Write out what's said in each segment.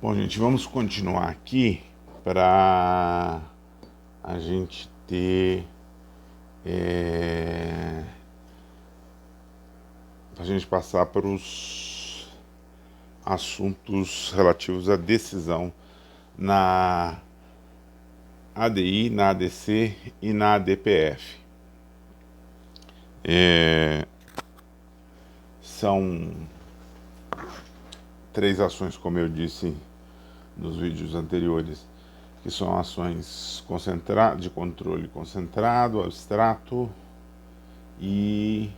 Bom, gente, vamos continuar aqui para a gente ter para a gente passar para os assuntos relativos à decisão na ADI, na ADC e na ADPF. São três ações, como eu disse nos vídeos anteriores, que são ações de controle concentrado, abstrato e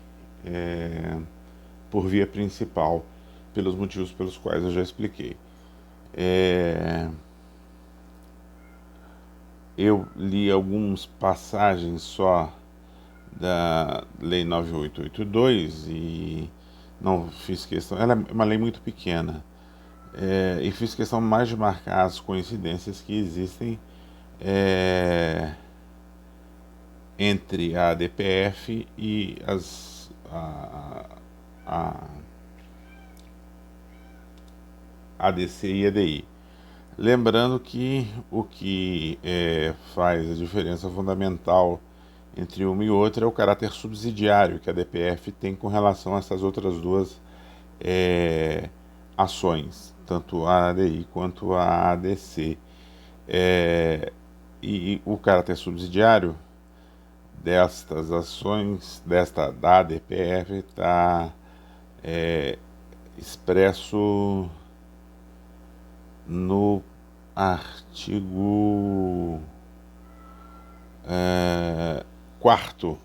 por via principal, pelos motivos pelos quais eu já expliquei. Eu li algumas passagens só da Lei 9882 e não fiz questão. Ela é uma lei muito pequena. E fiz questão mais de marcar as coincidências que existem entre a ADPF e a ADC e ADI. Lembrando que o que faz a diferença fundamental entre uma e outra é o caráter subsidiário que a ADPF tem com relação a essas outras duas ações, tanto a ADI quanto a ADC. E o caráter subsidiário destas ações, da ADPF, está expresso no artigo 4º,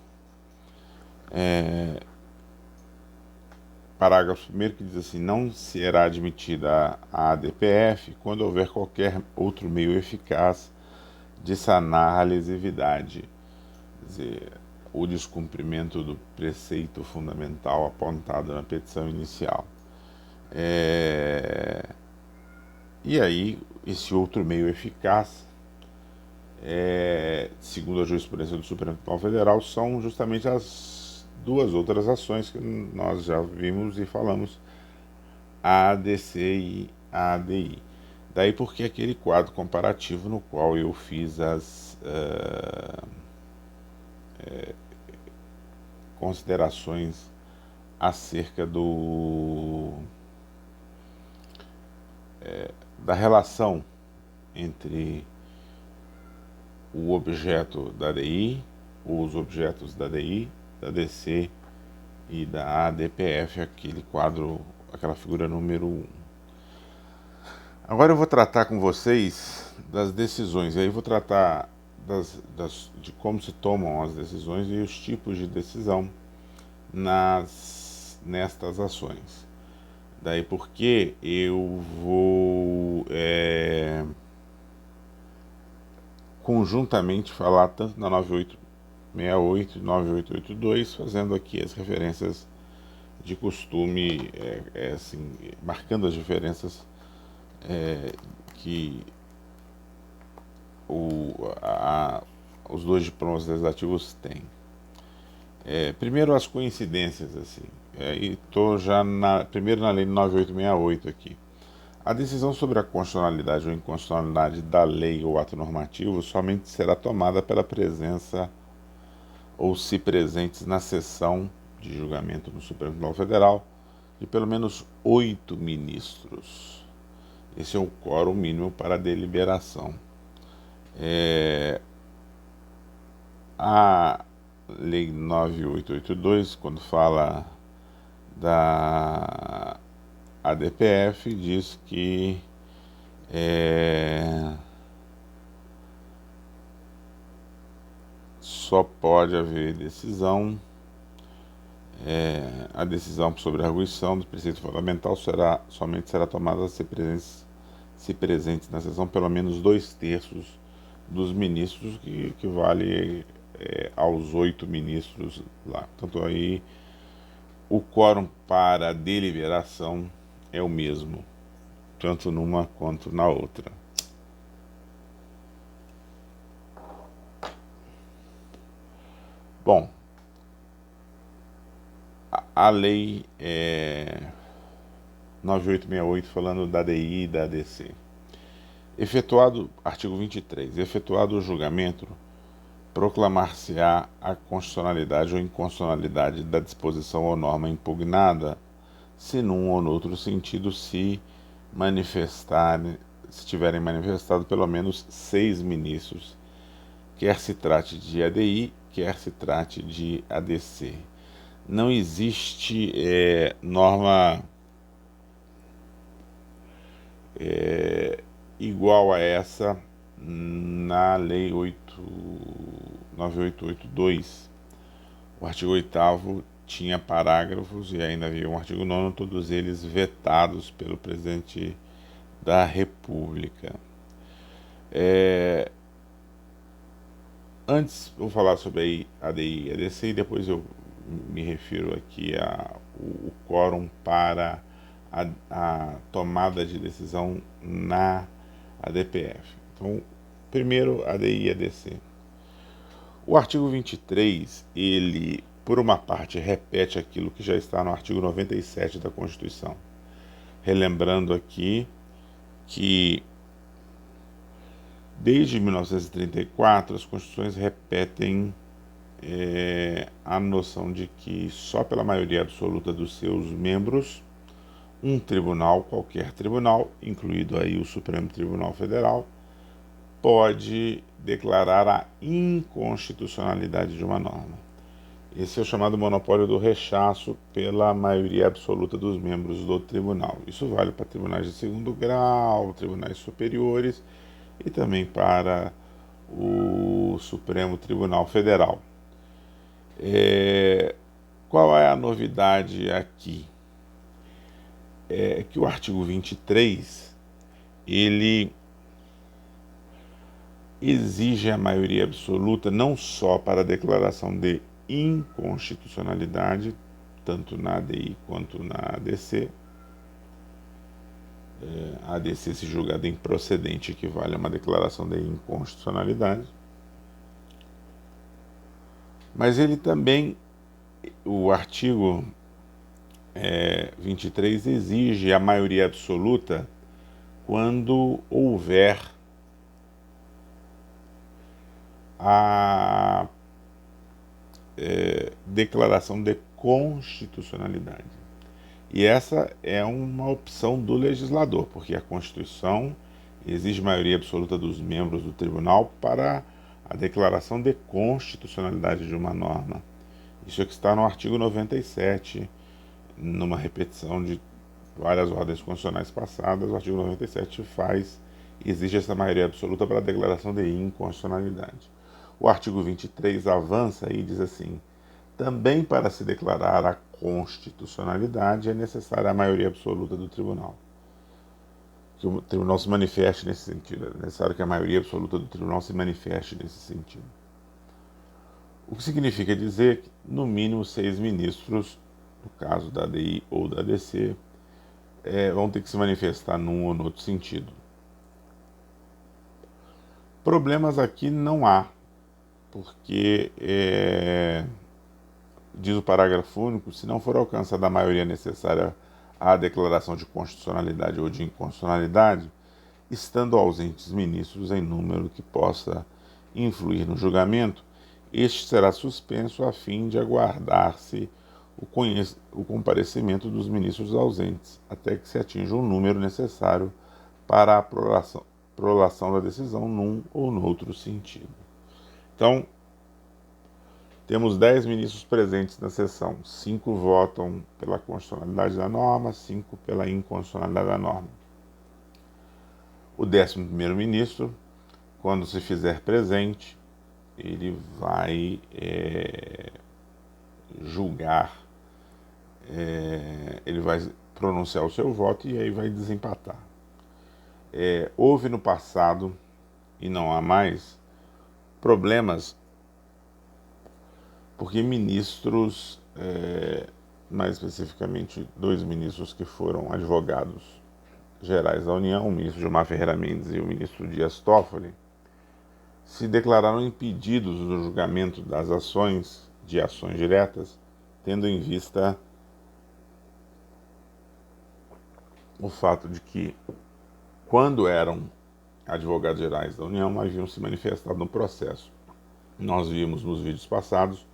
parágrafo 1º, que diz assim: não será admitida a ADPF quando houver qualquer outro meio eficaz de sanar a lesividade, quer dizer, o descumprimento do preceito fundamental apontado na petição inicial. E aí, esse outro meio eficaz, segundo a jurisprudência do Supremo Tribunal Federal, são justamente as duas outras ações que nós já vimos e falamos, a ADC e a ADI. Daí porque aquele quadro comparativo no qual eu fiz as considerações acerca da relação entre o objeto da ADI, os objetos da ADI, da ADC e da ADPF, aquele quadro, aquela figura número 1. Agora eu vou tratar com vocês das decisões, e aí vou tratar de como se tomam as decisões e os tipos de decisão nestas ações. Daí porque eu vou conjuntamente falar tanto na 9868 e 9882, fazendo aqui as referências de costume, assim, marcando as diferenças que os dois diplomas legislativos têm. Primeiro as coincidências, assim. E estou já primeiro na lei 9868 aqui. A decisão sobre a constitucionalidade ou inconstitucionalidade da lei ou ato normativo somente será tomada pela presença ou se presentes na sessão de julgamento no Supremo Tribunal Federal de pelo menos 8 ministros. Esse é o quórum mínimo para a deliberação. A Lei 9882, quando fala da ADPF, diz que só pode haver decisão, a decisão sobre a arguição do preceito fundamental somente será tomada se presentes na sessão pelo menos 2/3 dos ministros, que equivale aos 8 ministros lá. Tanto aí o quórum para a deliberação é o mesmo, tanto numa quanto na outra. Bom, a lei 9868 falando da ADI e da ADC. Artigo 23. Efetuado o julgamento, proclamar-se-á a constitucionalidade ou inconstitucionalidade da disposição ou norma impugnada, se num ou noutro sentido se tiverem manifestado pelo menos 6 ministros, quer se trate de ADI, quer se trate de ADC. Não existe norma igual a essa na Lei 9882. O artigo 8º tinha parágrafos e ainda havia um artigo 9º, todos eles vetados pelo presidente da República. Antes, vou falar sobre a ADI e ADC e depois eu me refiro aqui ao quórum para a tomada de decisão na ADPF. Então, primeiro, ADI e ADC. O artigo 23, ele, por uma parte, repete aquilo que já está no artigo 97 da Constituição. Relembrando aqui que, desde 1934, as Constituições repetem a noção de que só pela maioria absoluta dos seus membros, um tribunal, qualquer tribunal, incluído aí o Supremo Tribunal Federal, pode declarar a inconstitucionalidade de uma norma. Esse é o chamado monopólio do rechaço pela maioria absoluta dos membros do tribunal. Isso vale para tribunais de segundo grau, tribunais superiores e também para o Supremo Tribunal Federal. Qual é a novidade aqui? É que o artigo 23, ele exige a maioria absoluta não só para a declaração de inconstitucionalidade, tanto na ADI quanto na ADC. A ADC, se julgada improcedente, equivale a uma declaração de inconstitucionalidade. Mas ele também, o artigo 23 exige a maioria absoluta quando houver a declaração de constitucionalidade. E essa é uma opção do legislador, porque a Constituição exige maioria absoluta dos membros do tribunal para a declaração de constitucionalidade de uma norma. Isso é que está no artigo 97, numa repetição de várias ordens constitucionais passadas. O artigo 97 exige essa maioria absoluta para a declaração de inconstitucionalidade. O artigo 23 avança e diz assim: também para se declarar a constitucionalidade é necessária a maioria absoluta do tribunal. Que o tribunal se manifeste nesse sentido. É necessário que a maioria absoluta do tribunal se manifeste nesse sentido. O que significa dizer que, no mínimo, 6 ministros, no caso da ADI ou da ADC, vão ter que se manifestar num ou no outro sentido. Problemas aqui não há, porque, diz o parágrafo único, se não for alcançada a maioria necessária à declaração de constitucionalidade ou de inconstitucionalidade, estando ausentes ministros em número que possa influir no julgamento, este será suspenso a fim de aguardar-se o comparecimento dos ministros ausentes, até que se atinja o número necessário para a prolação da decisão num ou noutro sentido. Então, temos 10 ministros presentes na sessão. 5 votam pela constitucionalidade da norma, 5 pela inconstitucionalidade da norma. O 11º ministro, quando se fizer presente, ele vai julgar, ele vai pronunciar o seu voto e aí vai desempatar. Houve no passado, e não há mais, problemas porque ministros, mais especificamente 2 ministros que foram advogados gerais da União, o ministro Gilmar Ferreira Mendes e o ministro Dias Toffoli, se declararam impedidos do julgamento das ações diretas, tendo em vista o fato de que, quando eram advogados gerais da União haviam se manifestado no processo. Nós vimos nos vídeos passados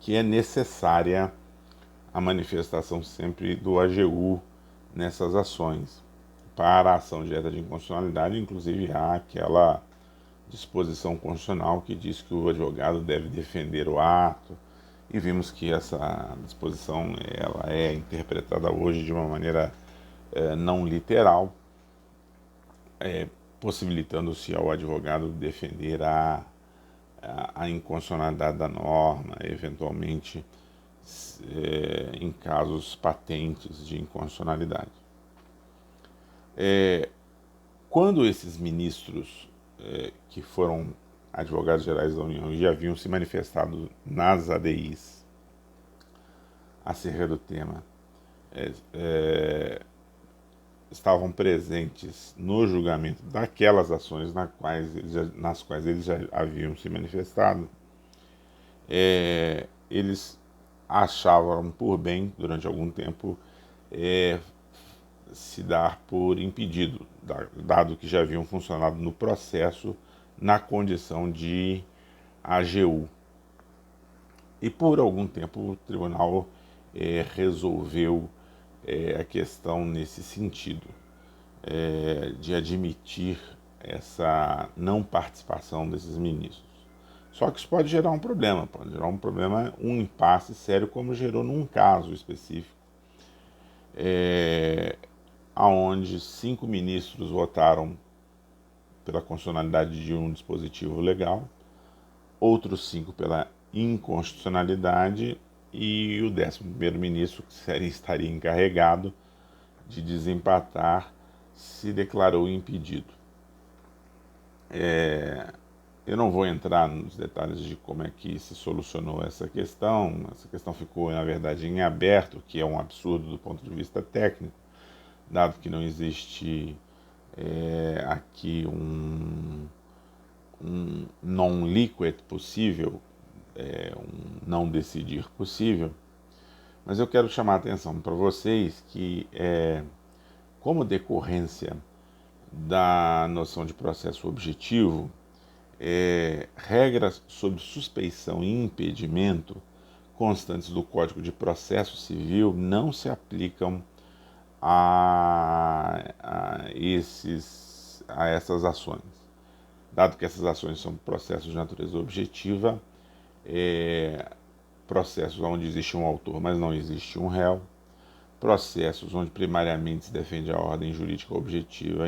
que é necessária a manifestação sempre do AGU nessas ações. Para a ação direta de inconstitucionalidade, inclusive, há aquela disposição constitucional que diz que o advogado deve defender o ato, e vimos que essa disposição ela é interpretada hoje de uma maneira não literal, possibilitando-se ao advogado defender a inconstitucionalidade da norma, eventualmente em casos patentes de inconstitucionalidade. Quando esses ministros que foram advogados gerais da União já haviam se manifestado nas ADIs acerca do tema, estavam presentes no julgamento daquelas ações nas quais eles já haviam se manifestado, eles achavam por bem, durante algum tempo, se dar por impedido, dado que já haviam funcionado no processo na condição de AGU. E por algum tempo o tribunal resolveu a questão nesse sentido, de admitir essa não participação desses ministros. Só que isso pode gerar um problema, um impasse sério, como gerou num caso específico, onde 5 ministros votaram pela constitucionalidade de um dispositivo legal, outros 5 pela inconstitucionalidade, e o 11º ministro, que estaria encarregado de desempatar, se declarou impedido. Eu não vou entrar nos detalhes de como é que se solucionou essa questão. Essa questão ficou, na verdade, em aberto, que é um absurdo do ponto de vista técnico, dado que não existe aqui um non-liquid possível, um não decidir possível. Mas eu quero chamar a atenção para vocês que, como decorrência da noção de processo objetivo, regras sobre suspeição e impedimento constantes do Código de Processo Civil não se aplicam a essas ações. Dado que essas ações são processos de natureza objetiva, processos onde existe um autor, mas não existe um réu, processos onde primariamente se defende a ordem jurídica objetiva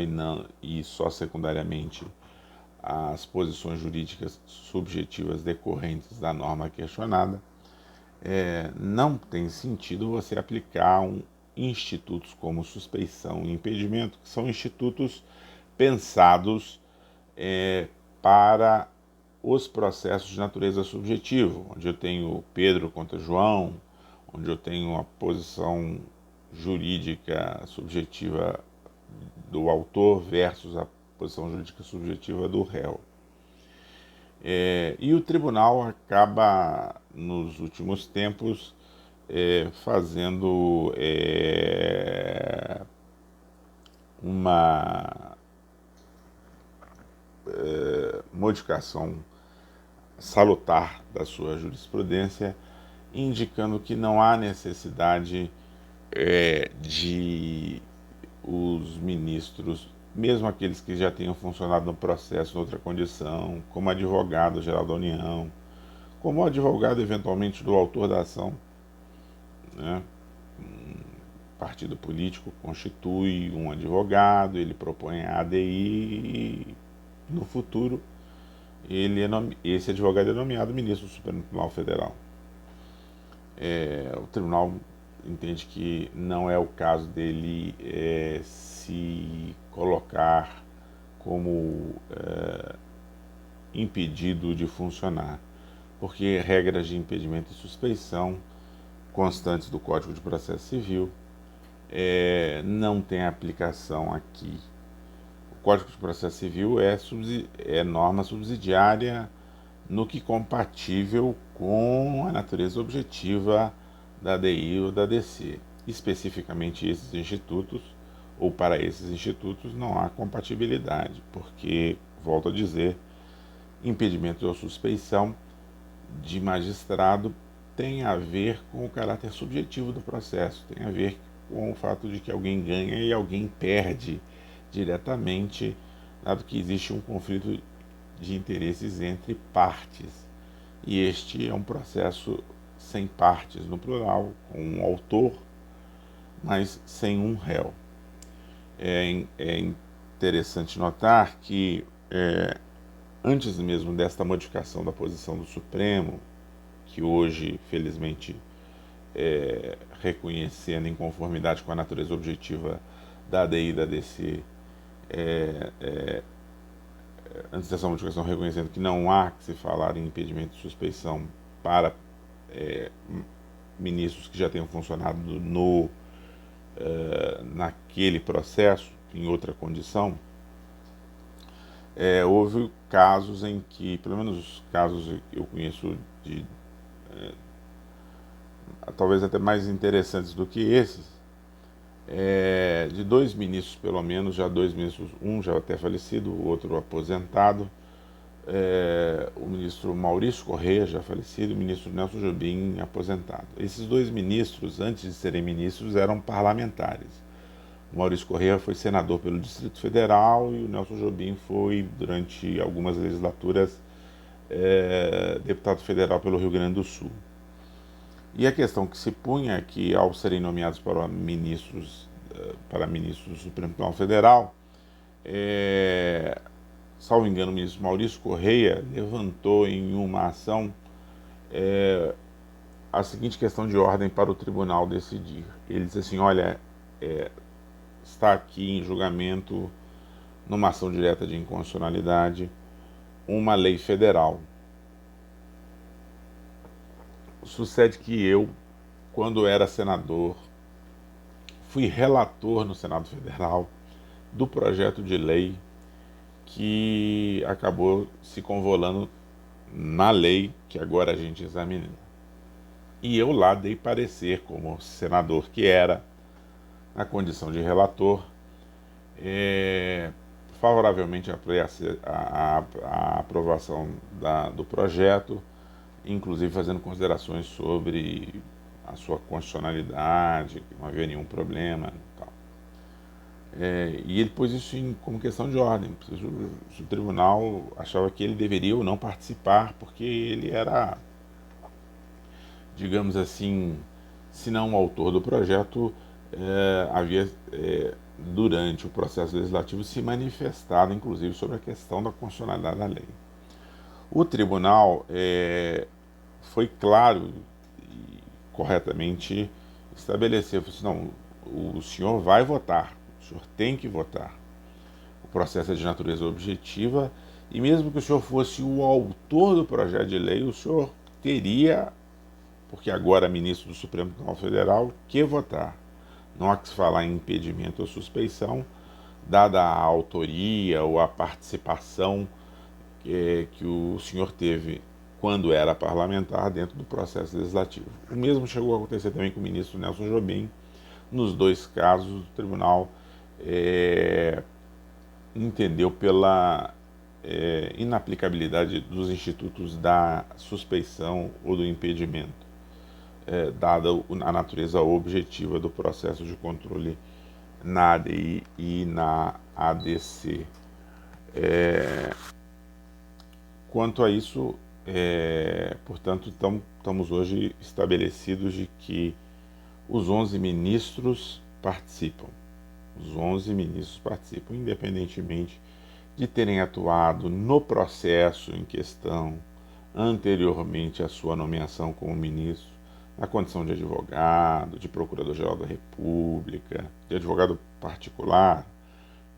e só secundariamente as posições jurídicas subjetivas decorrentes da norma questionada, não tem sentido você aplicar institutos como suspeição e impedimento, que são institutos pensados para os processos de natureza subjetiva, onde eu tenho Pedro contra João, onde eu tenho a posição jurídica subjetiva do autor versus a posição jurídica subjetiva do réu. E o tribunal acaba, nos últimos tempos, fazendo uma modificação salutar da sua jurisprudência, indicando que não há necessidade de os ministros, mesmo aqueles que já tenham funcionado no processo em outra condição, como advogado-geral da União, como advogado eventualmente do autor da ação, né? Um partido político constitui um advogado, ele propõe a ADI e no futuro esse advogado é nomeado ministro do Supremo Tribunal Federal. O tribunal entende que não é o caso dele se colocar como impedido de funcionar, porque regras de impedimento e suspeição constantes do Código de Processo Civil não tem aplicação aqui. O Código de Processo Civil é norma subsidiária no que compatível com a natureza objetiva da ADI ou da DC. Especificamente esses institutos, ou para esses institutos não há compatibilidade, porque, volto a dizer, impedimento ou suspeição de magistrado tem a ver com o caráter subjetivo do processo, tem a ver com o fato de que alguém ganha e alguém perde diretamente, dado que existe um conflito de interesses entre partes. E este é um processo sem partes no plural, com um autor, mas sem um réu. É interessante notar que, antes mesmo desta modificação da posição do Supremo, que hoje, felizmente, reconhecendo em conformidade com a natureza objetiva da ADI e da DC, antes dessa modificação, reconhecendo que não há que se falar em impedimento de suspeição para ministros que já tenham funcionado naquele processo, em outra condição, houve casos em que, pelo menos os casos que eu conheço talvez até mais interessantes do que esses, de dois ministros, pelo menos, já dois ministros, um já até falecido, o outro aposentado, o ministro Maurício Correia, já falecido, e o ministro Nelson Jobim, aposentado. Esses dois ministros, antes de serem ministros, eram parlamentares. O Maurício Correia foi senador pelo Distrito Federal e o Nelson Jobim foi, durante algumas legislaturas, deputado federal pelo Rio Grande do Sul. E a questão que se punha é que, ao serem nomeados para ministros do Supremo Tribunal Federal, salvo engano, o ministro Maurício Correia levantou em uma ação a seguinte questão de ordem para o tribunal decidir. Ele disse assim: olha, está aqui em julgamento, numa ação direta de inconstitucionalidade, uma lei federal. Sucede que eu, quando era senador, fui relator no Senado Federal do projeto de lei que acabou se convolando na lei que agora a gente examina. E eu lá dei parecer, como senador que era, na condição de relator, favoravelmente à aprovação do projeto, inclusive fazendo considerações sobre a sua constitucionalidade, que não havia nenhum problema e tal. E ele pôs isso como questão de ordem. O tribunal achava que ele deveria ou não participar, porque ele era, digamos assim, se não o autor do projeto, havia, durante o processo legislativo, se manifestado, inclusive, sobre a questão da constitucionalidade da lei. O tribunal foi claro e corretamente estabeleceu, não, o senhor vai votar, o senhor tem que votar. O processo é de natureza objetiva e mesmo que o senhor fosse o autor do projeto de lei, o senhor teria, porque agora é ministro do Supremo Tribunal Federal, que votar. Não há que se falar em impedimento ou suspeição, dada a autoria ou a participação que o senhor teve quando era parlamentar dentro do processo legislativo. O mesmo chegou a acontecer também com o ministro Nelson Jobim. Nos dois casos, o tribunal entendeu pela inaplicabilidade dos institutos da suspeição ou do impedimento, dada a natureza objetiva do processo de controle na ADI e na ADC. Quanto a isso, portanto, estamos hoje estabelecidos de que os 11 ministros participam. Os 11 ministros participam, independentemente de terem atuado no processo em questão anteriormente à sua nomeação como ministro, na condição de advogado, de procurador-geral da República, de advogado particular,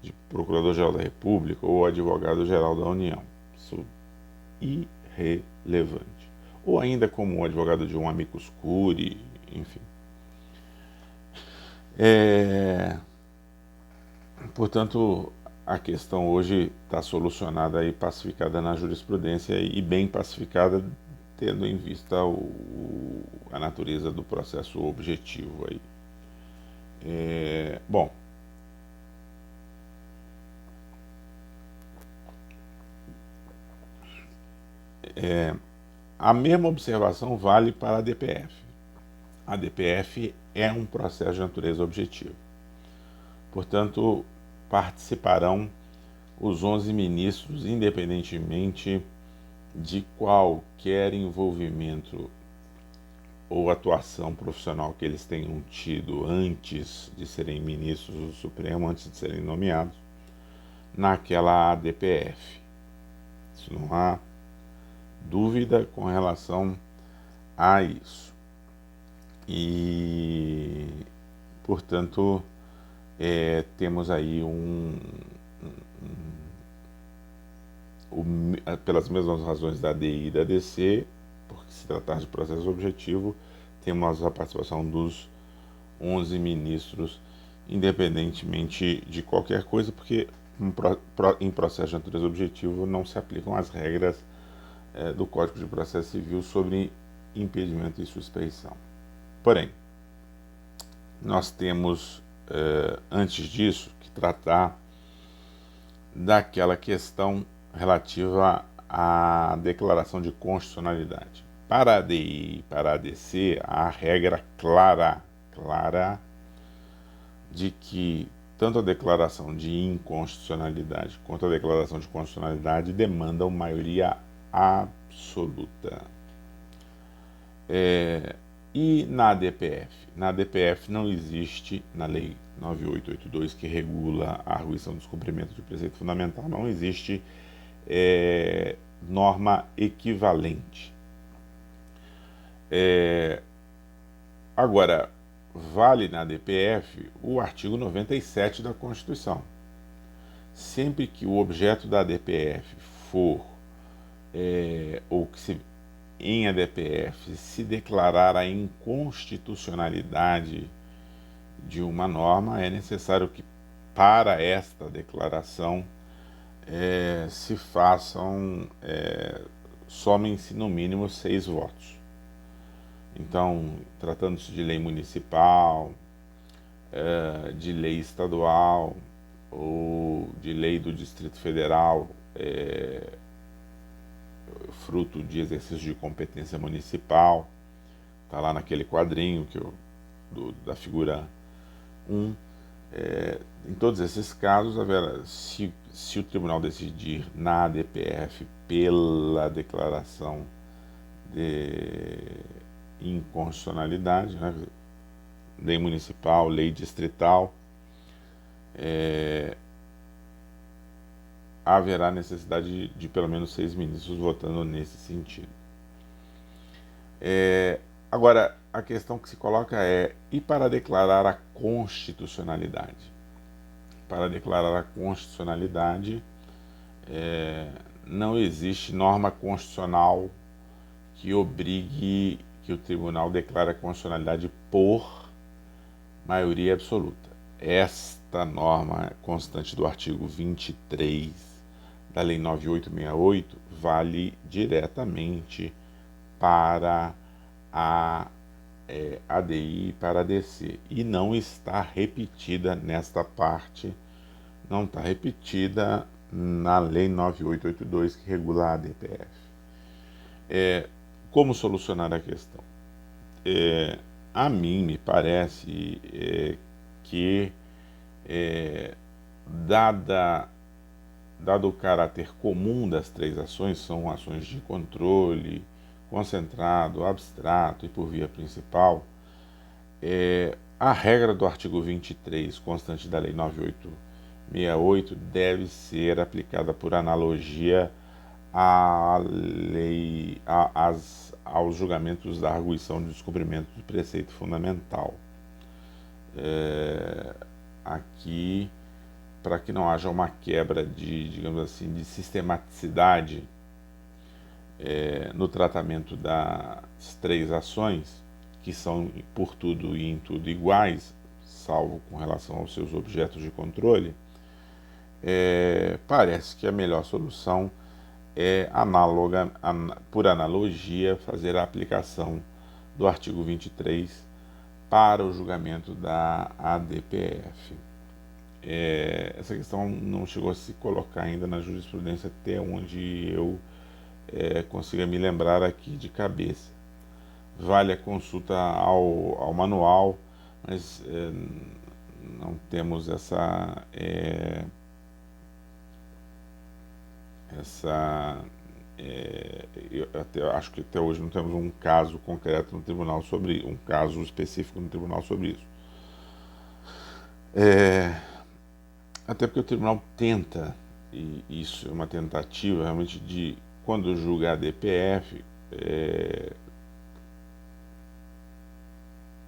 de procurador-geral da República ou advogado-geral da União. Isso irrelevante. Ou ainda como advogado de um amicus curiae, enfim. Portanto, a questão hoje está solucionada e pacificada na jurisprudência e bem pacificada, tendo em vista a natureza do processo objetivo aí. Bom, A mesma observação vale para a DPF. A DPF é um processo de natureza objetiva. Portanto, participarão os 11 ministros, independentemente de qualquer envolvimento ou atuação profissional que eles tenham tido antes de serem ministros do Supremo, antes de serem nomeados, naquela ADPF. Isso não há dúvida com relação a isso. E, portanto, temos aí pelas mesmas razões da ADI e da DC, porque se tratar de processo objetivo, temos a participação dos 11 ministros, independentemente de qualquer coisa, porque em processo de natureza objetivo não se aplicam as regras do Código de Processo Civil sobre impedimento e suspeição. Porém, nós temos, antes disso, que tratar daquela questão relativa à declaração de constitucionalidade. Para a ADI e para a ADC, há a regra clara de que tanto a declaração de inconstitucionalidade quanto a declaração de constitucionalidade demandam maioria absoluta. E na ADPF? Na ADPF não existe, na Lei 9882, que regula a arguição do descumprimento de preceito fundamental, não existe norma equivalente. Agora, vale na ADPF o artigo 97 da Constituição. Sempre que o objeto da ADPF for, ou que em ADPF se declarar a inconstitucionalidade de uma norma, é necessário que para esta declaração se façam, somem-se no mínimo 6 votos. Então, tratando-se de lei municipal, de lei estadual ou de lei do Distrito Federal, fruto de exercício de competência municipal, está lá naquele quadrinho da figura 1. Em todos esses casos, se o tribunal decidir na ADPF pela declaração de inconstitucionalidade, né, lei municipal, lei distrital, haverá necessidade de pelo menos 6 ministros votando nesse sentido. Agora, a questão que se coloca e para declarar a constitucionalidade? Para declarar a constitucionalidade, não existe norma constitucional que obrigue que o tribunal declare a constitucionalidade por maioria absoluta. Esta norma constante do artigo 23 da Lei 9868 vale diretamente para a ADI e para a DC, e não está repetida nesta parte, não está repetida na Lei 9882, que regula a ADPF. Como solucionar a questão? A mim me parece que, dado o caráter comum das 3 ações, são ações de controle concentrado, abstrato e por via principal, a regra do artigo 23, constante da Lei 9868, deve ser aplicada por analogia aos julgamentos da arguição de descumprimento do preceito fundamental. Aqui, para que não haja uma quebra digamos assim, de sistematicidade no tratamento das 3 ações, que são por tudo e em tudo iguais, salvo com relação aos seus objetos de controle, parece que a melhor solução é por analogia, fazer a aplicação do artigo 23 para o julgamento da ADPF. Essa questão não chegou a se colocar ainda na jurisprudência, até onde eu consiga me lembrar aqui de cabeça. Vale a consulta ao manual, mas não temos eu acho que até hoje não temos um caso concreto no tribunal sobre um caso específico no tribunal sobre isso. Até porque o tribunal tenta, e isso é uma tentativa realmente de, quando julgar a DPF,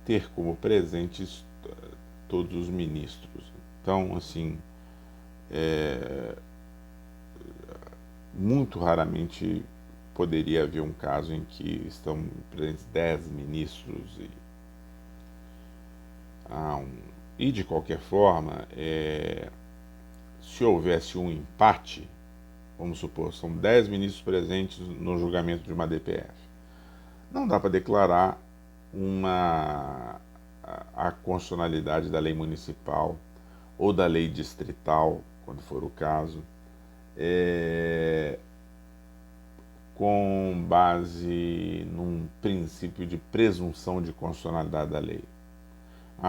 ter como presentes todos os ministros. Então, assim, muito raramente poderia haver um caso em que estão presentes 10 ministros e de qualquer forma, se houvesse um empate, vamos supor, são 10 ministros presentes no julgamento de uma DPF, não dá para declarar a constitucionalidade da lei municipal ou da lei distrital, quando for o caso, com base num princípio de presunção de constitucionalidade da lei.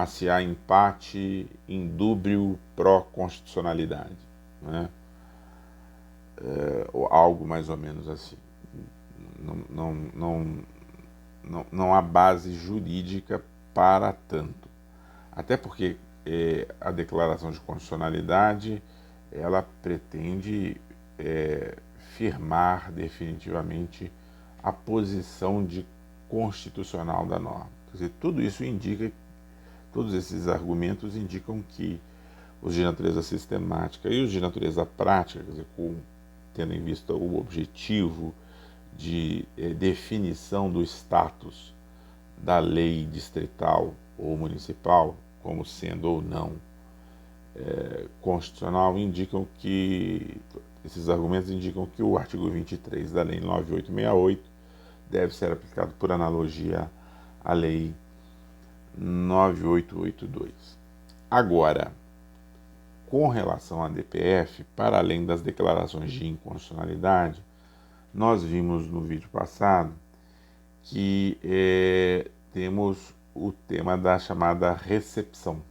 Se há empate indúbio pró-constitucionalidade, né? Ou algo mais ou menos assim. Não há base jurídica para tanto. Até porque a declaração de constitucionalidade ela pretende firmar definitivamente a posição de constitucional da norma. Quer dizer, todos esses argumentos indicam que os de natureza sistemática e os de natureza prática, quer dizer, tendo em vista o objetivo de definição do status da lei distrital ou municipal, como sendo ou não constitucional, esses argumentos indicam que o artigo 23 da lei 9868 deve ser aplicado por analogia à lei 9882. Agora, com relação à DPF, para além das declarações de inconstitucionalidade, nós vimos no vídeo passado que temos o tema da chamada recepção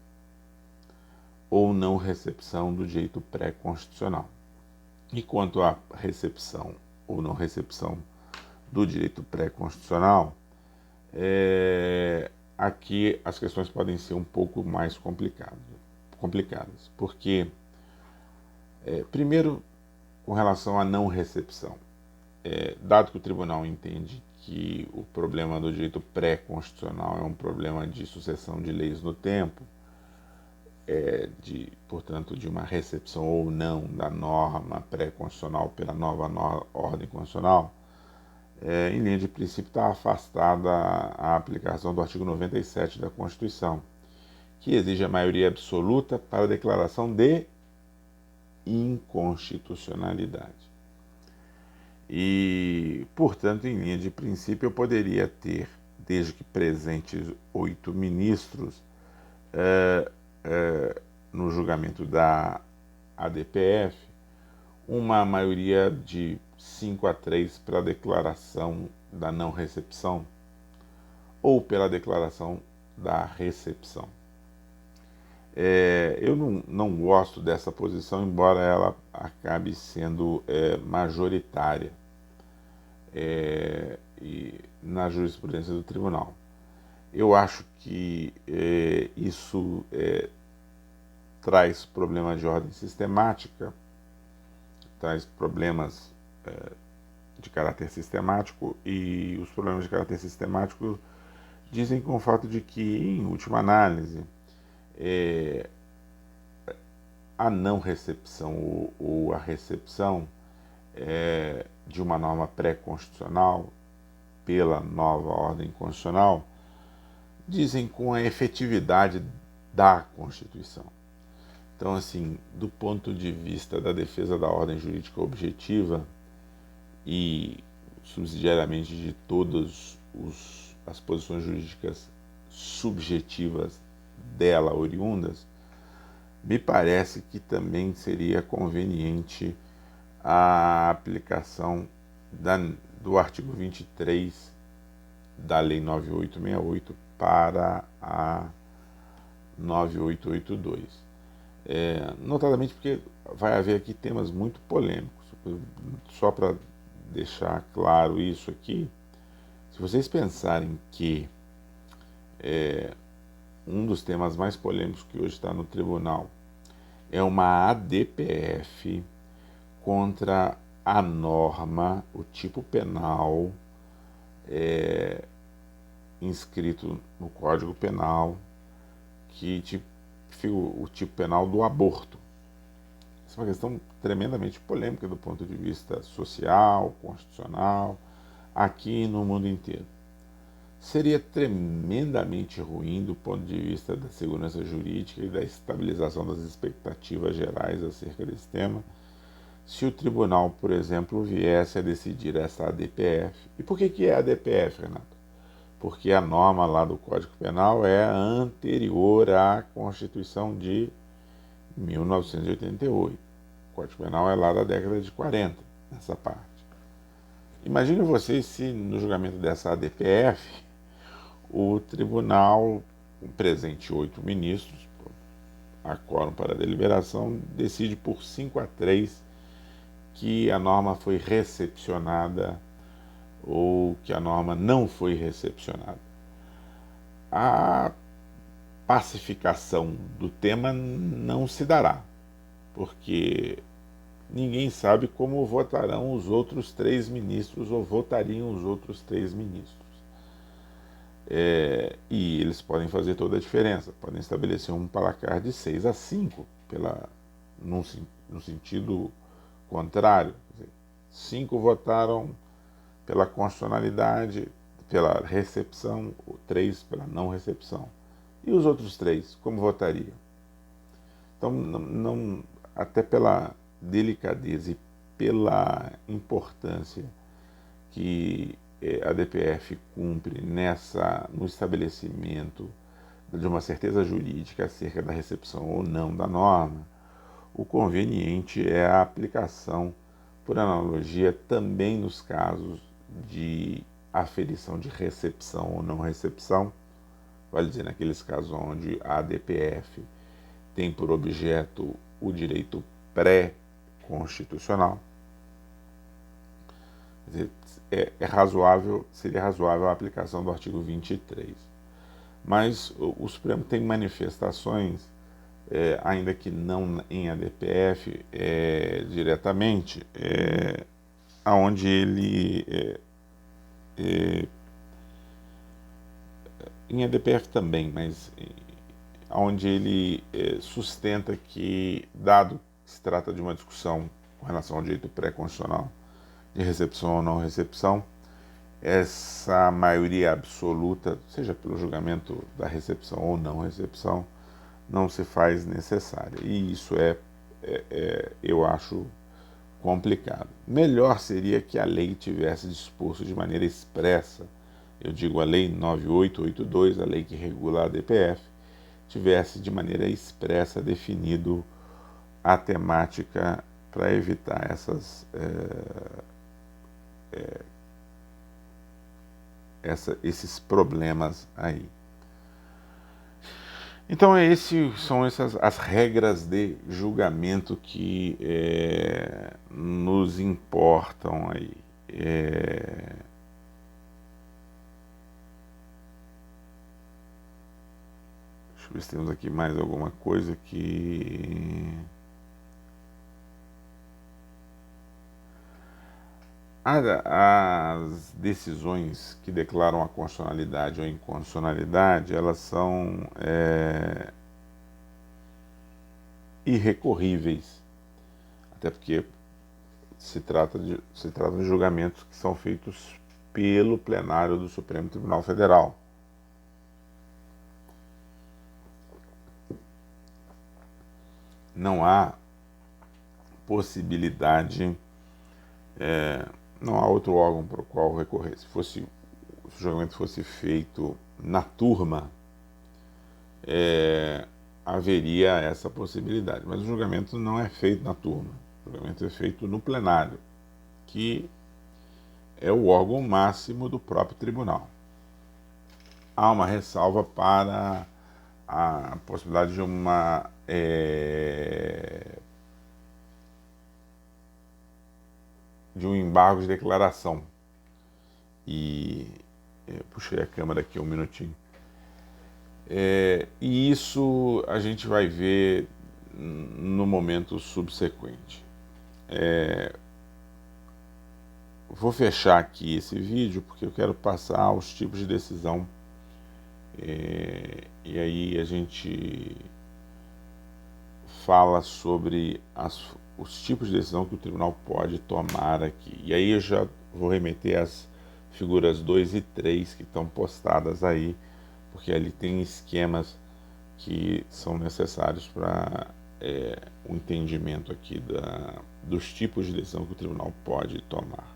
ou não recepção do direito pré-constitucional. E quanto à recepção ou não recepção do direito pré-constitucional, aqui as questões podem ser um pouco mais complicadas, porque, primeiro, com relação à não recepção, dado que o tribunal entende que o problema do direito pré-constitucional é um problema de sucessão de leis no tempo, portanto, de uma recepção ou não da norma pré-constitucional pela nova ordem constitucional, em linha de princípio está afastada a aplicação do artigo 97 da Constituição, que exige a maioria absoluta para a declaração de inconstitucionalidade. E, portanto, em linha de princípio, eu poderia ter, desde que presentes 8 ministros, no julgamento da ADPF, uma maioria de 5-3 para a declaração da não recepção ou pela declaração da recepção. Eu não gosto dessa posição, embora ela acabe sendo majoritária e na jurisprudência do tribunal. Eu acho que isso traz problemas de ordem sistemática, traz problemas de caráter sistemático, e os problemas de caráter sistemático dizem com o fato de que, em última análise, a não recepção ou a recepção de uma norma pré-constitucional pela nova ordem constitucional dizem com a efetividade da Constituição. Então, assim, do ponto de vista da defesa da ordem jurídica objetiva e subsidiariamente de todas as posições jurídicas subjetivas dela oriundas, me parece que também seria conveniente a aplicação do artigo 23 da Lei 9868 para a 9882. Notadamente porque vai haver aqui temas muito polêmicos. Só para deixar claro isso aqui, se vocês pensarem que um dos temas mais polêmicos que hoje está no tribunal é uma ADPF contra a norma, o tipo penal inscrito no Código Penal, o tipo penal do aborto. Essa é uma questão tremendamente polêmica do ponto de vista social, constitucional, aqui e no mundo inteiro. Seria tremendamente ruim do ponto de vista da segurança jurídica e da estabilização das expectativas gerais acerca desse tema, se o tribunal, por exemplo, viesse a decidir essa ADPF. E por que é ADPF, Renato? Porque a norma lá do Código Penal é anterior à Constituição de 1988. O Código Penal é lá da década de 40, nessa parte. Imagine vocês se no julgamento dessa ADPF o tribunal, com presente 8 ministros, a quórum para a deliberação, decide por 5-3 que a norma foi recepcionada ou que a norma não foi recepcionada. A pacificação do tema não se dará, porque ninguém sabe como votarão os outros 3 ministros ou votariam os outros 3 ministros. E eles podem fazer toda a diferença, podem estabelecer um placar de 6-5, no sentido contrário. 5 votaram pela constitucionalidade, pela recepção, 3 pela não recepção. E os outros 3, como votariam? Então, até pela delicadeza e pela importância que a DPF cumpre no estabelecimento de uma certeza jurídica acerca da recepção ou não da norma, o conveniente é a aplicação, por analogia, também nos casos de aferição de recepção ou não recepção, vale dizer, naqueles casos onde a ADPF tem por objeto o direito pré-constitucional. Seria razoável a aplicação do artigo 23. Mas o Supremo tem manifestações, ainda que não em ADPF diretamente, onde ele, em ADPF também, mas onde ele sustenta que, dado que se trata de uma discussão com relação ao direito pré-constitucional, de recepção ou não recepção, essa maioria absoluta, seja pelo julgamento da recepção ou não recepção, não se faz necessária. E isso eu acho complicado. Melhor seria que a lei tivesse disposto de maneira expressa, eu digo a lei 9882, a lei que regula a DPF, tivesse de maneira expressa definido a temática para evitar esses problemas aí. Então são essas as regras de julgamento que nos importam aí. Deixa eu ver se temos aqui mais alguma coisa que... As decisões que declaram a constitucionalidade ou inconstitucionalidade, elas são irrecorríveis, até porque se trata de julgamentos que são feitos pelo plenário do Supremo Tribunal Federal. Não há possibilidade, não há outro órgão para o qual recorrer. Se o julgamento fosse feito na turma, haveria essa possibilidade. Mas o julgamento não é feito na turma. O julgamento é feito no plenário, que é o órgão máximo do próprio tribunal. Há uma ressalva para a possibilidade de um embargo de declaração. E puxei a câmera aqui um minutinho. E isso a gente vai ver no momento subsequente. Vou fechar aqui esse vídeo porque eu quero passar os tipos de decisão e aí a gente fala sobre os tipos de decisão que o tribunal pode tomar aqui. E aí eu já vou remeter às figuras 2 e 3 que estão postadas aí, porque ali tem esquemas que são necessários para o entendimento aqui dos tipos de decisão que o tribunal pode tomar.